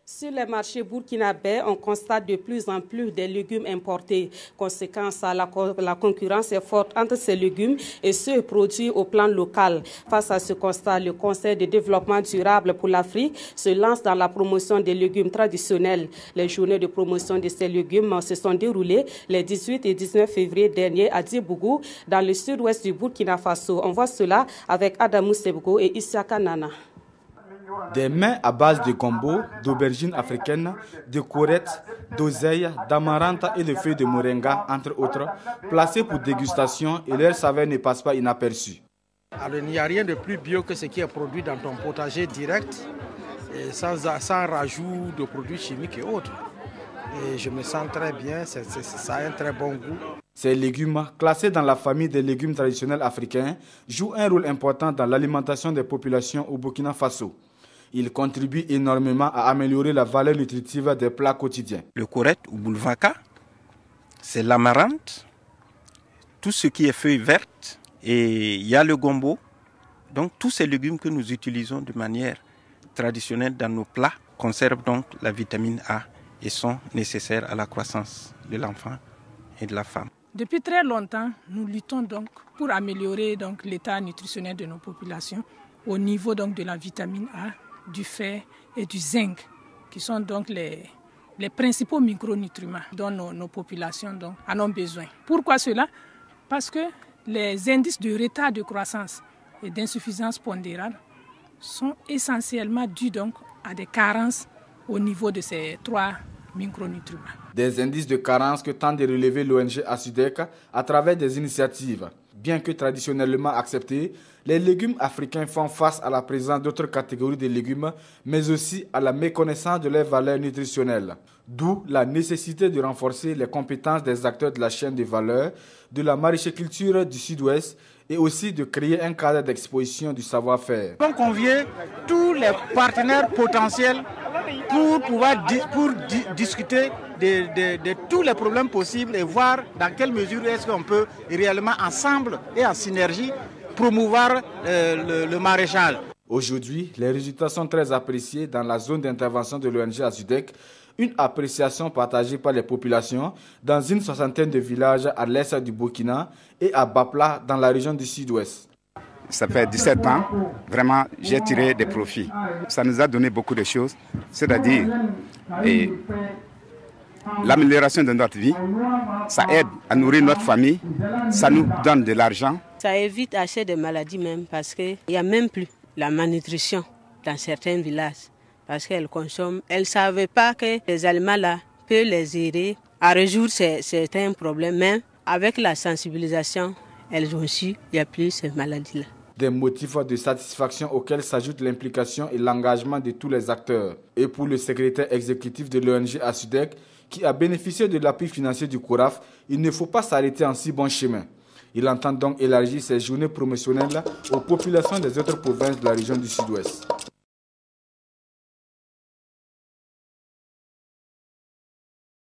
Sur les marchés burkinabés, on constate de plus en plus des légumes importés. Conséquence, la concurrence est forte entre ces légumes et ceux produits au plan local. Face à ce constat, le Conseil de développement durable pour l'Afrique se lance dans la promotion des légumes traditionnels. Les journées de promotion de ces légumes se sont déroulées les 18 et 19 février dernier à Diebougou, dans le sud-ouest du Burkina Faso. On voit cela avec Adamou Sebgo et Issaka Nana. Des mets à base de gombo, d'aubergines africaines, de courrettes, d'oseille, d'amarante et de feuilles de moringa, entre autres, placés pour dégustation et leur saveur ne passe pas inaperçue. Alors, il n'y a rien de plus bio que ce qui est produit dans ton potager direct, et sans rajout de produits chimiques et autres. Et je me sens très bien, ça a un très bon goût. Ces légumes, classés dans la famille des légumes traditionnels africains, jouent un rôle important dans l'alimentation des populations au Burkina Faso. Ils contribuent énormément à améliorer la valeur nutritive des plats quotidiens. Le courette ou boulvaka, c'est l'amarante, tout ce qui est feuilles vertes, et il y a le gombo. Donc tous ces légumes que nous utilisons de manière traditionnelle dans nos plats conservent donc la vitamine A et sont nécessaires à la croissance de l'enfant et de la femme. Depuis très longtemps, nous luttons donc pour améliorer donc l'état nutritionnel de nos populations au niveau donc de la vitamine A, du fer et du zinc, qui sont donc les principaux micronutriments dont nos populations donc en ont besoin. Pourquoi cela? Parce que les indices de retard de croissance et d'insuffisance pondérale sont essentiellement dus donc à des carences au niveau de ces trois micronutriments. Des indices de carence que tente de relever l'ONG ASUDEC à travers des initiatives. Bien que traditionnellement acceptés, les légumes africains font face à la présence d'autres catégories de légumes, mais aussi à la méconnaissance de leurs valeurs nutritionnelles. D'où la nécessité de renforcer les compétences des acteurs de la chaîne de valeur, de la maraîchculture du Sud-Ouest et aussi de créer un cadre d'exposition du savoir-faire. On convie tous les partenaires potentiels pour pouvoir discuter de tous les problèmes possibles et voir dans quelle mesure est-ce qu'on peut réellement ensemble et en synergie promouvoir le maraîchage. Aujourd'hui, les résultats sont très appréciés dans la zone d'intervention de l'ONG ASUDEC, une appréciation partagée par les populations dans une soixantaine de villages à l'est du Burkina et à Bapla dans la région du Sud-Ouest. Ça fait 17 ans, vraiment, j'ai tiré des profits. Ça nous a donné beaucoup de choses, c'est-à-dire l'amélioration de notre vie, ça aide à nourrir notre famille, ça nous donne de l'argent. Ça évite d'acheter des maladies même parce qu'il n'y a même plus la malnutrition dans certains villages. Parce qu'elles consomment, elles ne savaient pas que les aliments-là peuvent les aider à résoudre certains problèmes. Même avec la sensibilisation, elles ont su qu'il n'y a plus ces maladies-là. Des motifs de satisfaction auxquels s'ajoute l'implication et l'engagement de tous les acteurs. Et pour le secrétaire exécutif de l'ONG ASUDEC, qui a bénéficié de l'appui financier du CORAF, il ne faut pas s'arrêter en si bon chemin. Il entend donc élargir ces journées promotionnelles aux populations des autres provinces de la région du Sud-Ouest.